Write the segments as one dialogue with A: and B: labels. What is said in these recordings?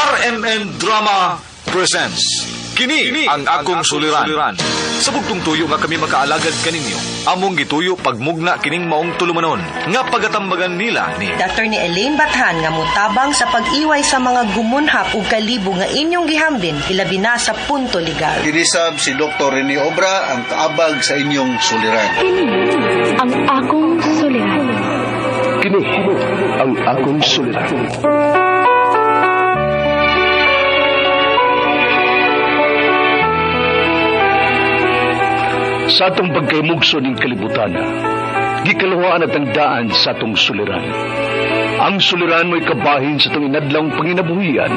A: RMN Drama presents Kini ang akong suliran. Sa bugtong tuyo nga kami makaalagad kaninyo. Among gituyo pagmugna kining maong tulumanon nga pagatambagan nila ni
B: Dr. ni Elaine Bathan nga mutabang sa pag-iway sa mga gumunhap ug kalibo nga inyong gihambin ilabi na sa punto legal.
C: Dinisab si Dr. Rene Obra ang kaabag sa inyong suliran.
D: Kini ang akong suliran.
E: Kini ang akong suliran. Sa atong pagkaymugso ng kalibutan, gikalawaan at ang daan sa atong suliran. Ang suliran mo'y kabahin sa itong inadlang panginabuhian.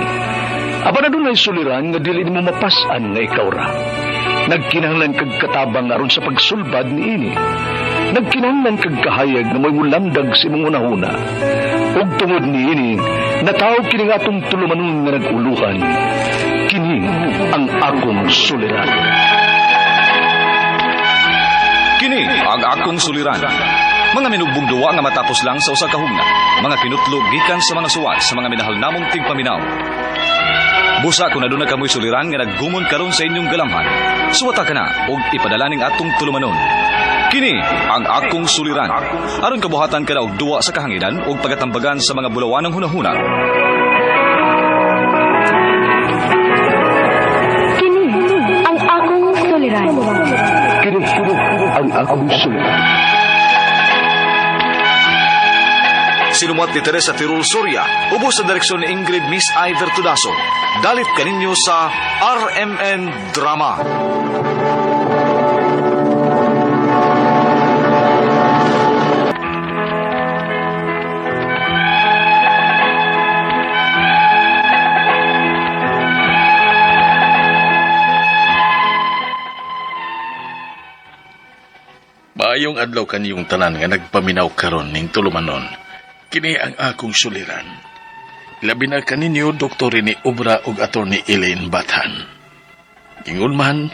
E: Aba na doon ay suliran nga dili mo mapasan nga ikaw ra. Nagkinahanglan kag katabang aron sa pagsulbad ni ini. Nagkinahanglan kag kahayag na may mulamdag sa imong unahuna. Ug tungod ni ini, natawag kini nga atong tulumanon nga naguluhan. Kini ang akong suliran.
A: Kini ang akong suliran. Mga minugbong duwa nga matapos lang sa usa ka hugna. Mga kinutlog gikan sa mga suwat sa mga minahal namong tigpaminaw. Busa kung aduna kamoy suliran nga naggumon karon sa inyong galamhan. Suwata ka na ug ipadala ning atong tulumanon. Kini ang akong suliran. Aron kabuhatan ka na og duwa sa kahanginan ug pagatambagan sa mga bulawanang hunahuna.
D: Kini ang akong suliran.
E: Kini ang akong suliran.
A: Sinumat ni Teresa Tirul Soria, ubos sa direksyon ni Ingrid Miss Iver Tudaso. Dalit kaninyo sa RMN Drama.
F: Maayong adlaw kaniyong tanan nga nagpaminaw karon ning tulumanon. Kini ang akong suliran. Labi na kaninyo Dr. Rene Obra ug Attorney Elaine Bathan. Ingon man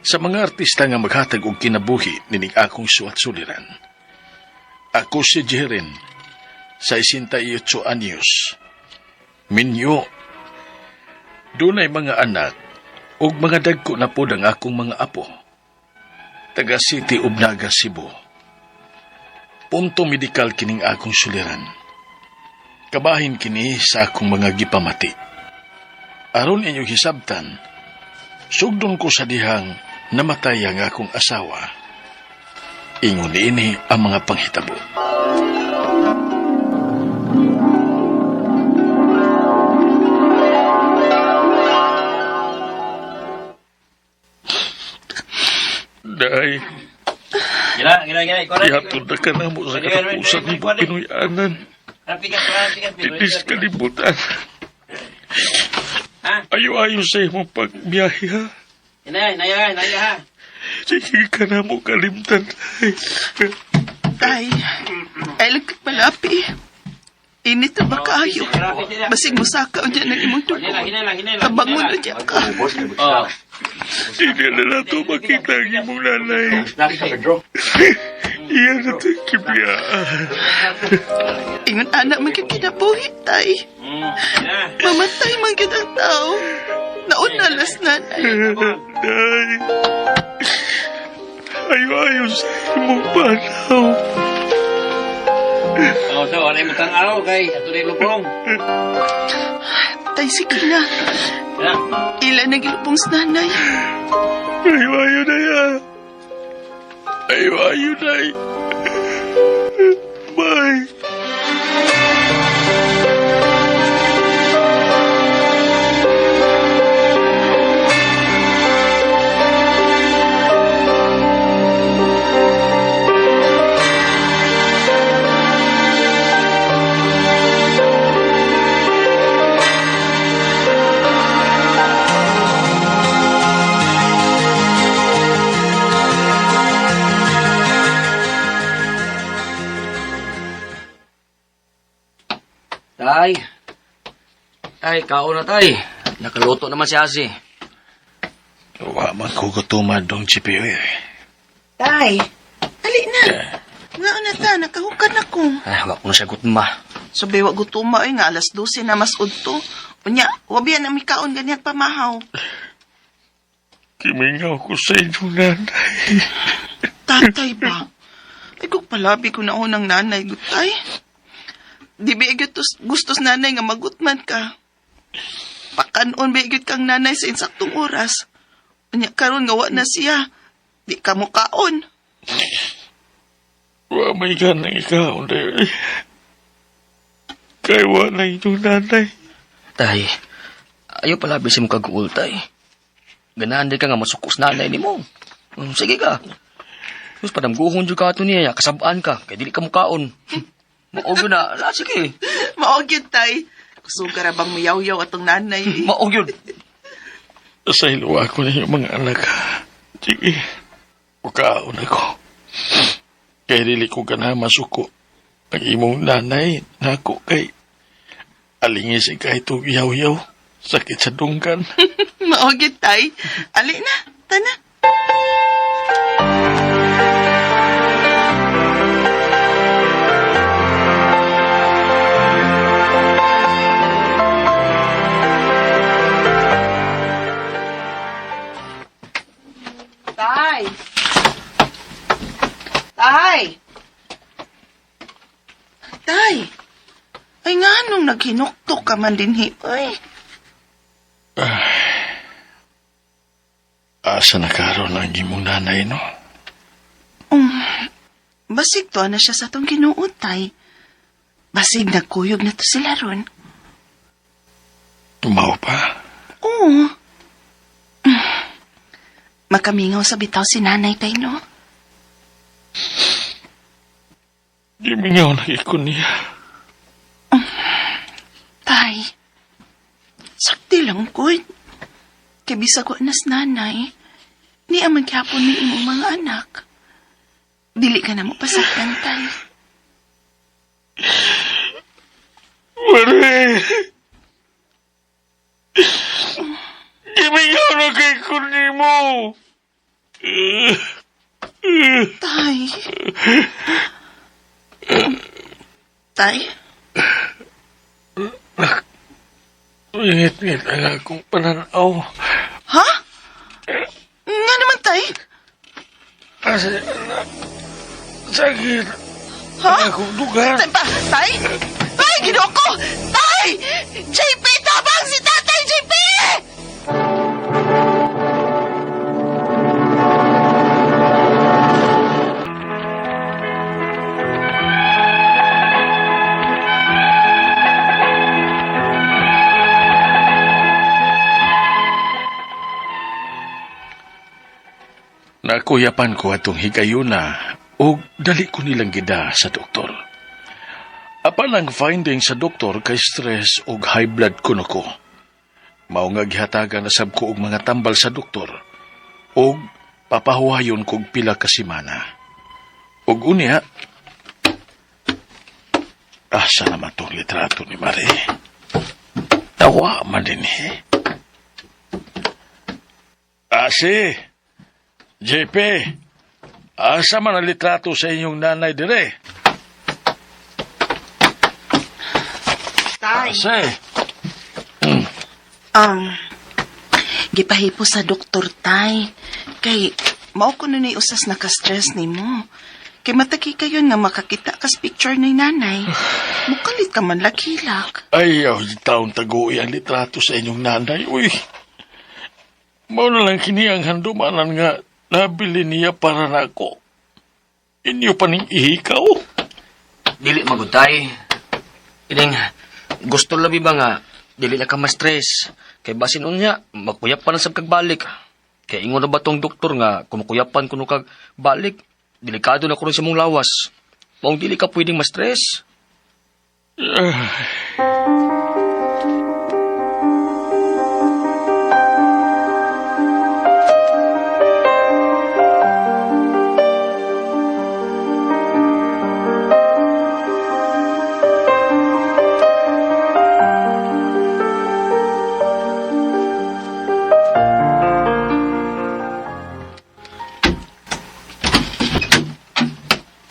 F: sa mga artista nga maghatag og kinabuhi nining akong suwat suliran. Ako si Jeren, 68 anyos. Minyo, dunay mga anak ug mga dagko na pod ang akong mga apo. Taga City Ubnaga, Cebu. Punto medikal kining akong suliran. Kabahin kini sa akong mga gipamati. Aron inyong hisabtan, sugdon ko sa dihang namatay ang akong asawa. Ingon ini ang mga panghitabo. Day, ihatod na ka na mo sa katapusan ni Pinoyanan. Titis kalibutan. Ayo-ayo sa imong pagbiyahe, ha?
G: Naya ha.
F: Sige ka na mo kalimtan,
H: Tay, ay lagkat malapi. Init na ba kayo? Basig mo saka o dyan ng imong tuko. Kabangon o dyan ka.
F: Hindi na nato makita ang imong nanay. Iyan na ito'y kibiyaan.
H: Ingon anak magkikinabuhi, tay. Mamatay man kitang tao. Naunalas nanay.
F: Day, ayo-ayo sa imong panaw.
G: So, alay mo tang araw kay Atuloy Lupong.
H: Tay, sige na. Ilan na gilupong sa nanay.
F: Ayo-ayo na yan. Ayo-ayo na yan. Bye.
G: Tay, kaon na tay. Nakaluto naman si Asi.
F: Wa man ko gutumad dong GPO eh.
H: Tay, ali na. Nga na ta, nakahukad ako.
G: Ay, wak ko na sagot ma.
H: So, bewa gutuma nga alas 12 na mas udto. Unya, wabiyan na mikaon ganyan pamahaw.
F: Kimingaw ko sa inyong nanay.
H: Tatay ba? Ay, kung palabi ko na unang nanay, gutay. Di ba gustos nanay nga magutman ka? Pakanon ba kang nanay sa insaktong oras? Unya, karon nga wa na siya. Di ka mukaon.
F: Wa may ka nang ikaw, day. Kaya wala inyong nanay.
G: Tay, ayaw pala bisim ka guul, tay. Ganahan di ka nga masukos nanay ni mo. Sige ka. Tapos padamguhon dyan ka ito niya, kasabaan ka, kaya dili ka mukaon. Maog yun na, sige.
H: Maog yun, tay. Gusto ka bang mayaw-yaw atong nanay?
G: Maog yun.
F: Sa hiluwa ko na yung mga anak. Sige, mukaon ako. Kaya dili ko ka na masuko. Ang imong nanay, nako kay alingis ka itong yaw-yaw. Sakit sa dunggan.
H: Maog yun, tay. Ali na, tana. Tay! Tay! Tay! Ay nga, nung naghinuktok ka man din, ay.
F: Asa na karon ang imong nanay, no?
H: Basig to na siya sa tong ginuod, tay. Basig nagkuyog na to sila ron.
F: Tumaw pa?
H: Oo. Makamingaw sa bitaw si nanay, tay, no?
F: Gimingaw na ikon niya.
H: Tay, sakti lang ko. Kaya bisa ko anas nanay, ni ang maghapon ni imong mga anak. Dili ka na mo pasaktan, tay.
F: Mare! Gimingaw na kay kunin mo!
H: Tay. Tay?
F: Ngit-ngit ang akong pananaw.
H: Ha? Nga naman, tay?
F: Kasi, sakit.
H: Ha?
F: Ang akong dugan.
H: Tay? Tay, ginoko! Tay! JP, tabang si tatay, JP!
F: Nakuyapan ko atong higayuna o dali ko nilang gida sa doktor. Apan ang finding sa doktor kay stress o high blood kuno ko. Mao nga gihatagan na sab ko og mga tambal sa doktor o papahuwayon kog pila ka semana. Og unya, asa naman tong litrato ni Marie? Tawa man din Ase! JP, asa man ang litrato sa inyong nanay dire?
H: Tay.
F: Ase?
H: Gipahipo sa doktor, tay. Kay, mao ko na usas na ka-stress ni mo. Kay mataki kayo nga makakita kas picture ni nanay. Mukalit ka man lakilak.
F: Ayaw, taon tagu'i ang litrato sa inyong nanay. Uy, mao na lang kini ang handumanan nga nabili niya para nako. Inyo pa ning ihikaw.
G: Dili magutay. Ining, gusto labi ba nga, dili na ka ma-stress. Kay basin unya, makuyap pa na sa kagbalik. Kaya ingon na ba tong doktor nga, kumukuyapan ko kag balik, delikado na ko rin sa mong lawas. Maong dili ka pwedeng ma-stress.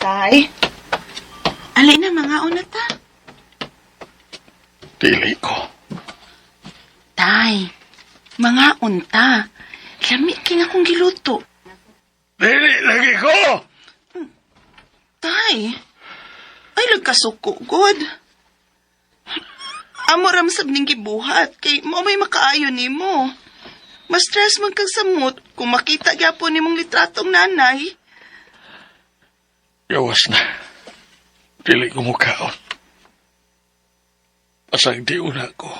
H: Tay? Alay na mga una ta. Tay, mga unta. Lami king akong giluto.
F: Dili lagi ko!
H: Tay, ay lagkasuko, God. Amo ramsab ning gibuhat, kay mo may makaayo ni mo. Mas stress man kang samot kung makita gyapon nimong litratong nanay.
F: Gawas na. Dili ko mukaon. Pasang di una ko.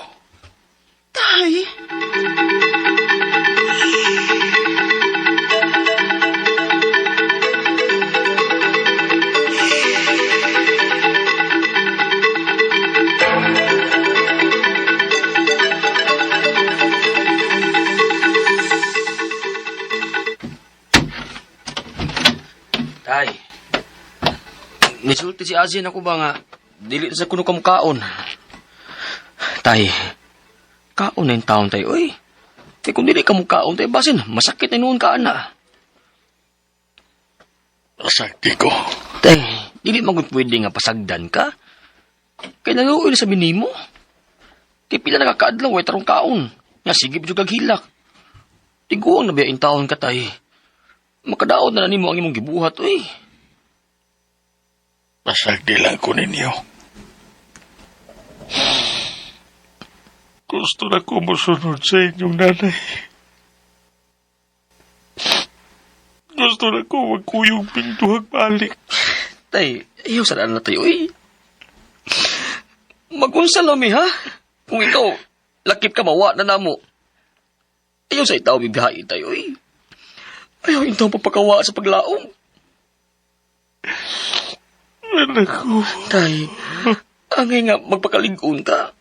H: Tay,
G: Tay, nisulti si Azin ako ba nga, dili sa kuno kamukaon. Tay, kaon na yung taon tayo, oy. Kaya kung dili kamukaon tayo, basin, masakit na noon ka na.
F: Pasakti ko.
G: Tay, dili magod pwede nga pasagdan ka. Kaya naluoy sa binimo. Kaya pila nakakaadlaw, way tarong kaon. Nga sige, bidyo kaghilak. Tiguang na biyain taon ka, tay. Makadaod na nimo ang imong gibuhat, oy.
F: Pasakti lang ko ninyo. Gusto na ko musunod sa inyong nanay. Gusto na ko magkuyong pintuhag balik.
G: Tay, ayaw sa na tayo, oy. Magunsa lami, ha? Kung ikaw, lakip ka mawa na namo. Ayaw sa itaw bibihain tayo, oy. Ayaw ito papakawa sa paglaong.
F: Anak ko.
G: Tay, angay nga magpakalingon ka.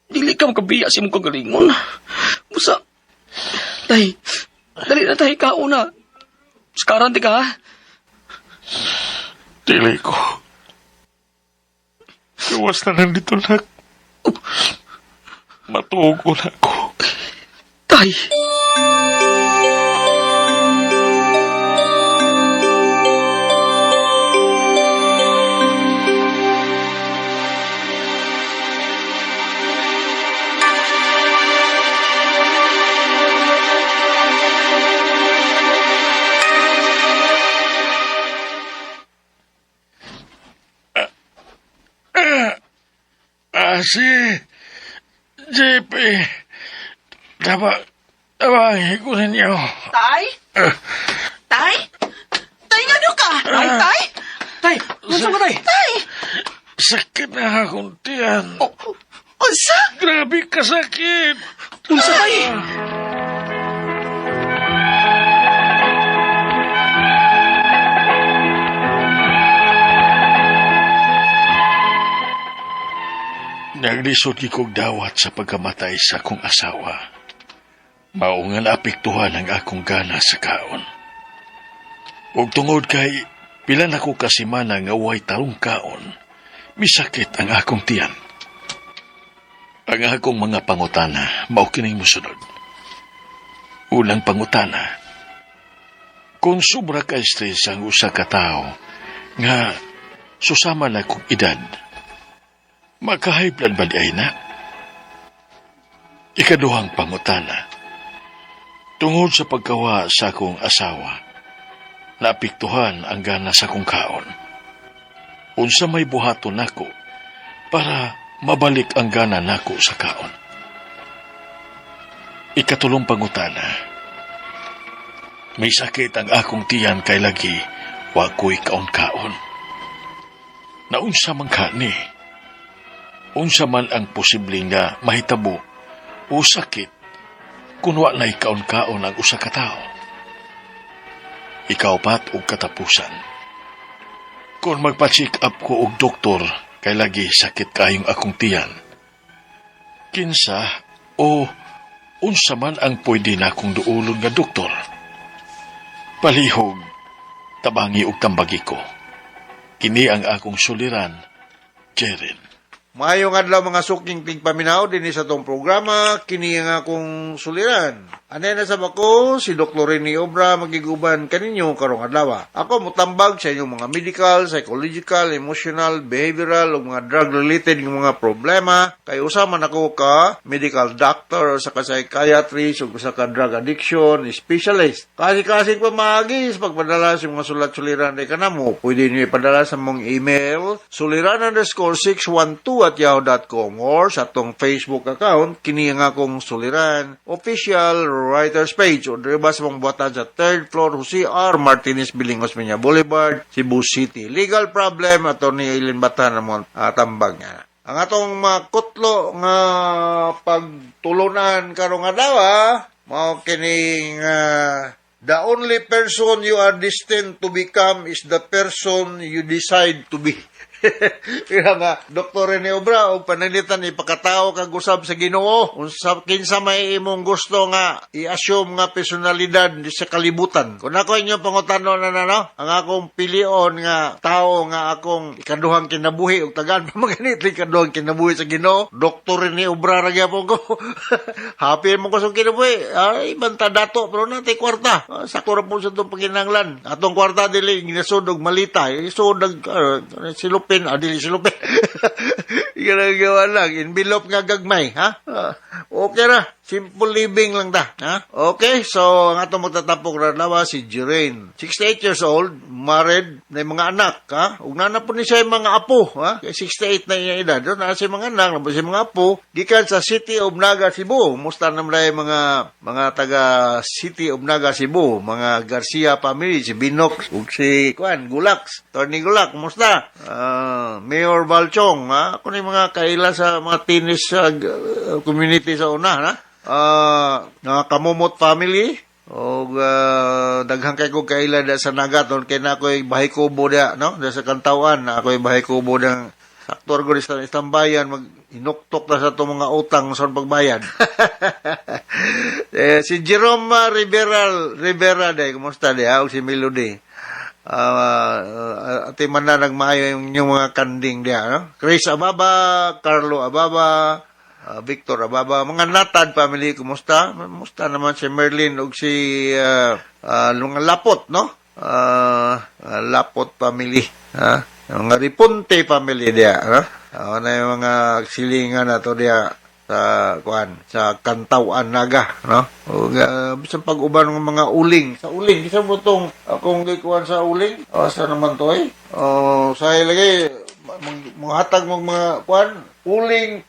G: Dili ka makabiya sa imong kagalingon. Busa, tay, dali na tayo kauna. Sakaran di ka, ha?
F: Dili ko. Gawas na lang dito, nak. Matuog ko na ko.
G: Tay!
F: Si JP, tabangi ko ninyo.
H: Tay? Tay? Tay nga do ka? Tay, tay?
G: Tay! Nasaan ka, tay?
H: Tay!
F: Sakit na akong tiyan.
H: Unsa?
F: Grabe kasakit.
G: Unsa, tay?
F: Naglisod kong dawat sa pagkamatay sa akong asawa. Mao nga naapektuhan ang akong gana sa kaon. Ug tungod kay pila na ko kasimana nga way tarong kaon, misakit ang akong tiyan. Ang akong mga pangutana mao kining mosunod. Unang pangutana, kung sobra ka stress ang usa ka tawo nga susama na kong edad, maka-high blood ba di ay na? Ikaduhang pangutana. Tungod sa pagkawa sa akong asawa, naapektuhan ang gana sa akong kaon. Unsa may buhaton nako para mabalik ang gana nako sa kaon. Ikatulong pangutana. May sakit ang akong tiyan kay lagi wa ko'y kaon-kaon. Naunsa man kani? Unsa man ang posibleng nga mahitabo o sakit kung wa na'y kaon-kaon ang usa ka tao. Ikaw pat og katapusan. Kung magpa-check up ko og doktor kay lagi sakit kayong akong tiyan, kinsa o unsa man ang pwede na akong duulon nga doktor. Palihog, tabangi og tambagi ko. Kini ang akong suliran, Jeren.
I: Maayong adlaw mga suking tingpaminaw din sa tong programa kini nga akong suliran. Anay na sa bako si Dr. Rene Obra magiguban kaninyo karong adlaw. Ako mutambag sa inyong mga medical, psychological, emotional, behavioral ug mga drug related ng mga problema kay usa man ako ka medical doctor sa ka psychiatrist ug sa ka drug addiction specialist. Kasi pamagis pagpadala sa mga sulat-suliran day kanamo, pwede niyo ipadala sa mong email suliran_612@yahoo.com or sa atong Facebook account kini nga akong suliran official writers page o diba sa mong buhatan sa 3rd floor Jose R. Martinez Bilingos Peña Boulevard, Cebu City. Legal problem Attorney Eileen Batan namon tambag nga. Ang atong makutlo nga pagtulunan karong adlaw mao kining the only person you are destined to become is the person you decide to be. Kaya nga, Dr. Rene Obra, o panalitan ipakatao kag usab sa Ginoo, unsa kinsa may imong gusto nga i-assume nga personalidad sa kalibutan. Kung ako inyo pangutanon na no, ang akong pilion nga tao nga akong ikaduhang kinabuhi ug tagaan pa maganit ikaduhang kinabuhi sa Ginoo, Dr. Rene Obra ra gyapon ko. Happy mo ko sa kinabuhi. Ay banta dato pero natay kwarta. Sakto ra po sa tong panginahanglan. Atong kwarta dili ginasud og malita. Isud silupin adili silupin. Ginagawa lang envelope nga gagmay, ha? Okay ra. Simple living lang ta, ha? Okay, so ang atong magtatapok ra lawa si Jirain. 68 years old, married, na mga anak, ha? Ug nana po ni siya yung mga apo, ha? Kay 68 na iya edad, do na siya mga anak, na siya mga apo, gikan sa City of Naga, Cebu. Musta na mga taga City of Naga, Cebu, mga Garcia family, si Binok ug si Gulax, Tony Gulax, musta? Mayor Balchong, ha? Ako ni mga kaila sa mga tinis community sa una, ha? Kamumot family o daghang kay ko kaila da sa Nagaton kay na ako'y bahay kubo da no da sa Kantawan na ako'y bahay kubo ng saktor ko sa istambayan mag inuktok na sa itong mga utang sa pagbayad. Si Jerome Rivera day kumusta dia o si Melody ati man na nagmaayo yung mga kanding dia no Chris Ababa, Carlo Ababa, Victor Ababa, mga Natad family, kumusta? Kumusta naman si Merlin ug si Lapot, no? Lapot family, ha? Mga Riponte family dia, ha? Na yung mga silingan na to dia sa Kantawan Naga, no? Ug bisan pag-uban ng mga uling. Sa uling, isa mo tong akong gikuan sa uling? Asa naman to sa lagi manghatag mong mga kuan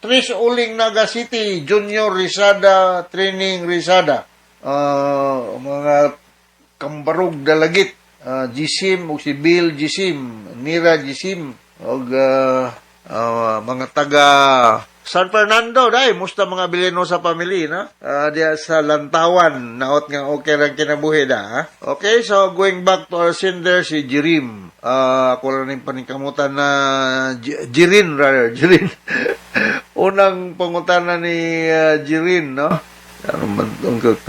I: Tris Uling Naga City, Junior Rizada, Training Rizada, mga Kambarog Dalagit, Jisim, o si Bill Jisim, Nira Jisim, o mga taga San Fernando, dahil musta mga Bilenosa family, na? Diya sa Lantawan, naot nga okay lang kinabuhi na, ha? Okay, so going back to our sender, si Jirim. Ako lang yung paningkamutan na Jirin. Unang pangutana ni Jirin, no?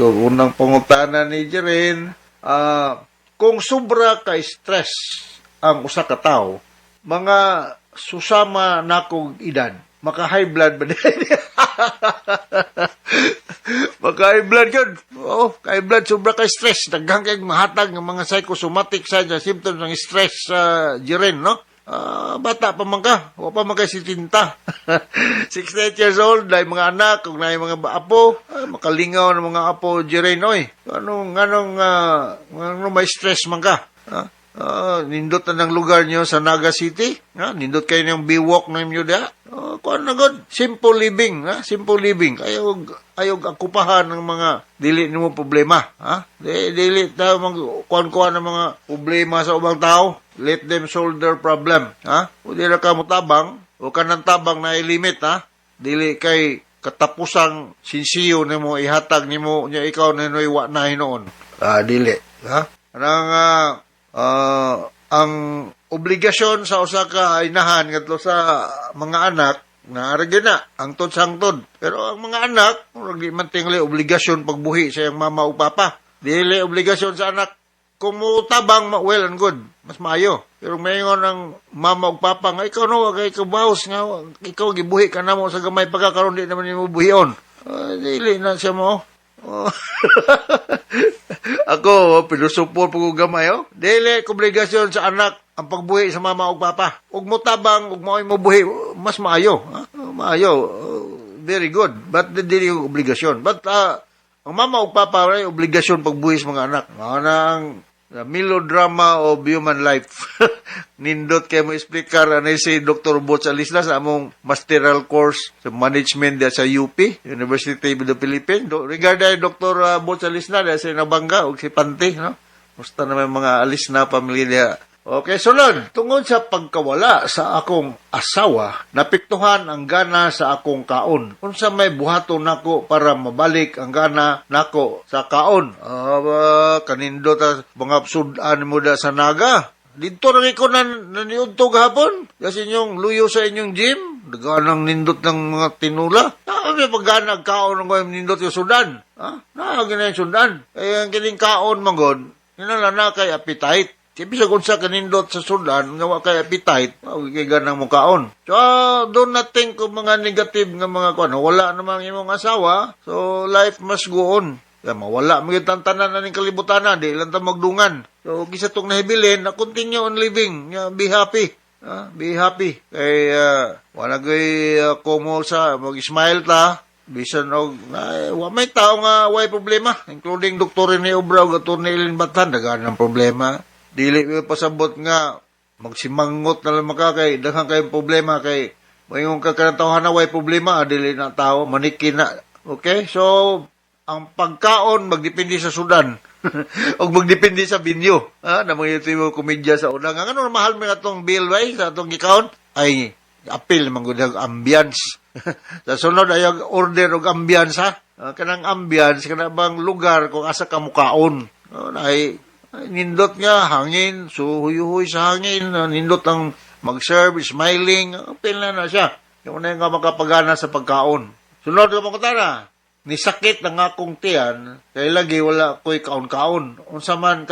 I: Unang pangutana ni Jirin, kung sobra ka stress ang usa ka tawo, mga susama na kong edad, maka-high blood ba din? Maka-high blood yun. High blood, sobra ka stress. Daghang kay mahatag ng mga psychosomatic side na symptoms ng stress sa Jiren, no? Bata pa man ka. O pa man ka si Tinta. 68 years old, dahil mga anak, kung na mga apo, makalingaw ng mga apo Jiren, oy. Anong may stress man ka? Nindot na ng lugar nyo sa Naga City, nindot kayo ng biwok na inyo da. Kuan na god, simple living, simple living. Ayog akupahan ng mga dili nimo problema, Dili ta kuan ng mga problema sa ubang tao. Let them solve their problem, O dili ka mo tabang, o kanang tabang na ilimit, Dili kay katapusang sinsiyo nimo ihatag nimo nya ikaw na wa na hinoon. Dili, ang obligasyon sa usa ka inahan ngadto sa mga anak na aragyan na ang sangtod. Pero ang mga anak di man tingli obligasyon pagbuhi sa iyang mama o papa. Dili obligasyon sa anak kung mutabang well and good. mas maayo. Pero mayon ang mama ug papa nga ikaw no kay kabahos nga ikaw gibuhi ka namo sa gamay pagkakaroon di naman nimo buhion. Dili na siya mo. Oh. Ako, pinusupor po ko gamay, oh. Dili, obligasyon sa anak ang pagbuhi sa mama o papa. Ug mo tabang, ug mo buhi, mas maayo. Maayo. Very good. But dili yung obligasyon. But, ang mama o papa, ay obligasyon pagbuhi sa mga anak. Mga ang melodrama of human life. Nindot kayo mo explicar ano si Dr. Bots Alislas sa among masteral course sa management sa UP, University of the Philippines. Regarding Dr. Bots Alislas, si Nabangga o si Pante, no? Musta na may mga alis na pamilya. Okay, sunod. Tungod sa pagkawala sa akong asawa, napiktuhan ang gana sa akong kaon. Unsa may buhaton nako para mabalik ang gana nako sa kaon. Kanindo ta mga sudan mo da sa naga. Dito na ko naniudto gahapon. Kasi inyong luyo sa inyong gym. Daganang nindot ng mga tinula. May paggana kaon ng nindot yung sudan. Nakagina yung sudan. Kaya ang kining kaon manggod, na kay appetite. Bisa kung sa kanindot sa sudan, nga kay appetite, kay ganang mukaon. So, doon natin kung mga negative nga mga kuan, wala namang imong asawa, so life must go on. Kaya mawala, magiging tanan na ng kalibutan na, di lang ta magdungan. So, kisa itong nahibilin, na continue on living, be happy. Be happy. Kaya, wala kay kumo sa, mag-smile ta, bisan og may tao nga way problema, including Dr. Rene Obra ug Dr. Eileen Batan, dagan ang problema. Dili mo pasabot nga magsimangot na lang kay daghang kay problema kay mayong kakanatawahan na way problema dili na tao manikin na. Okay? So ang pagkaon magdepende sa sudan o magdepende sa binyo. Na mga yung komedya sa unang ano mahal mo atong bill way sa atong gikaon ay apil man gud ang ambience. Sa sunod ay order og ambience ha. Kanang ambience kana bang lugar kung asa ka mukaon. Ay nindot nga, hangin, so huy-huy sa hangin, nindot ang mag-serve, smiling, apil na siya. Yung na nga makapagana sa pagkaon. Sunod ka mga nisakit ng akong tiyan, kaya lagi wala ko'y kaon-kaon. Unsa man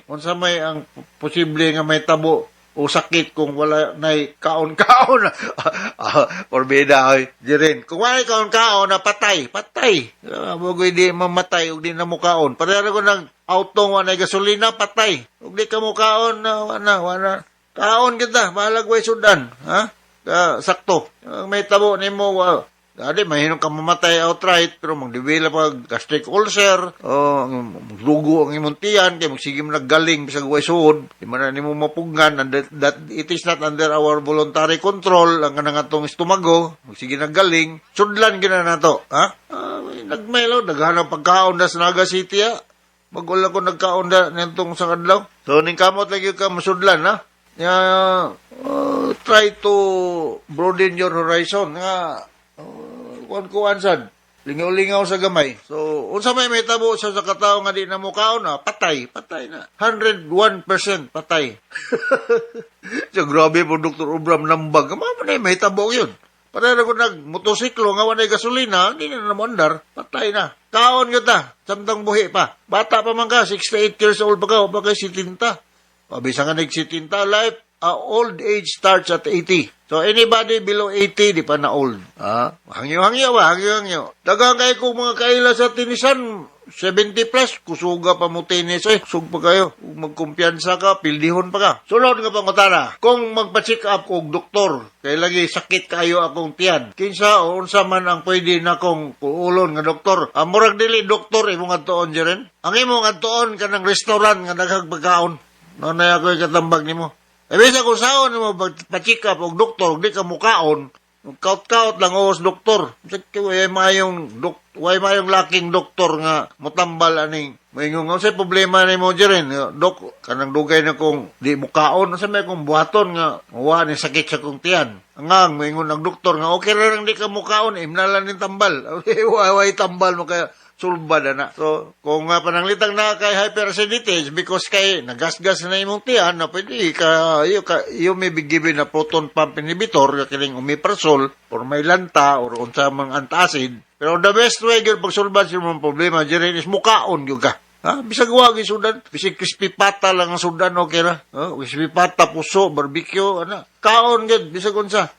I: unsa may ang posible nga may tabo o sakit kung wala na'y kaon-kaon. Orbida, dirin. Kung wala kaon-kaon, patay. Bagoy di mamatay, o di na mukaon. Parehara ko ng autong wanay gasolina, patay. Ug di ka mo kaon, wana. Kaon kita, malagway sudan. Sakto. May tabo ni mo, dali, mahinong ka mamatay outright, pero magdevelop pag gastric ulcer, maglugo ang imong tiyan, kaya magsige mo naggaling, bisag way suod, di man na mo mapugnan, and that it is not under our voluntary control, ang kanang atong estomago, magsige naggaling, sudlan gina na to, nagmaylo, naghanap pagkaon na sa Naga City, Mag-ula ko nagkaon na nitong sa kadlaw. So, ning kamot lagi ka masudlan, try to broaden your horizon, kuan sad. Lingaw-lingaw sa gamay. So, unsa may tabo sa katao nga di na mukaon patay na. 101% patay. So, grabe po Dr. Obram nambag. May tabo yun. Para ko nag-motosiklo nga wanay gasolina, hindi na namandar, patay na. Kaon kita, samtang buhi pa. Bata pa man ka, 68 years old pa ka, o pa kay 70. Pabisa nga nag-70, life, old age starts at 80. So, anybody below 80, di pa na old. Hangyo-hangyo. Dagang kayo kung mga kaila sa tinisan, 70 plus, kusuga pa mo tinis, sug pa kayo. Kung magkumpiyansa ka, pildihon pa ka. Sunod nga pangutana, kung magpa-check up og doktor, kaya lagi sakit kayo akong tiyan, kinsa o unsa man ang pwede na kong kuulon nga doktor. Murag dili doktor, imong adtoon dyan. Ang imong adtoon ka ng restaurant nga naghagpagkaon. Nanay ako katambag ni mo. Bisa kung saan mo pa-check up og doktor, di ka mukaon, kaut-kaut lang os doktor. Way mayong laking doktor nga mutambal aning mayong sa problema ni mo diren dok kanang dugay na kong di mukaon sa may kong buhaton nga wa ni sakit sa kong tiyan angang mayingon ang doktor nga okay ra lang di ka mukaon imnalan ning tambal way tambal mo kaya sulbad na. So, kung pananglitang na kay hyperacidities because kay nagasgas na imong tiyan, na pwede you may be given a proton pump inhibitor, kining omeprazole, or may lanta, or unsa mang antacid. Pero the best way, pag sulbad sa imong problema, dyan is mukaon yung ka. Ha? Bisag wag sudan. Bisag crispy pata lang ang sudan, okay ra. Crispy pata, puso, barbecue, ana. Kaon gid bisag unsa.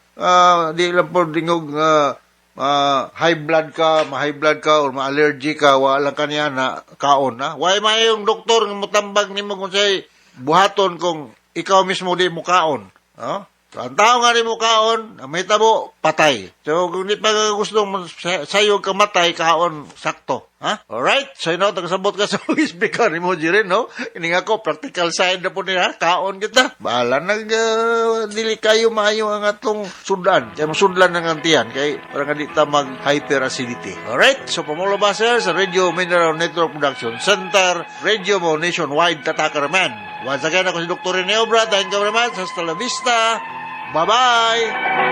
I: Di lang po dingog high blood ka, ma-high blood ka or ma-allergy ka, wala ka niya na kaon na. Why yung doktor nga motambag nimo kung say buhaton kung ikaw mismo di mo kaon. So, ang tao nga rin mo kaon, may tabo, patay. So, kung di pa ka gustong sayog ka matay, kaon, sakto. Ha? Alright? So, tagasabot ka sa speaker ni mo, rin, no? Ining ako, practical side na po niya, kaon kita. Bahala, dili kayo maayo ang atong sundan. Kaya sundan ng antiyan, kay parang di ta mag-hyperacidity. Alright? So, Pamulo Baser sa Radio Mineral Network Production Center, Radio mo nationwide tatakaraman. Once again, ako si Dr. Rene Obra. Thank you very much. Hasta la vista. Bye-bye!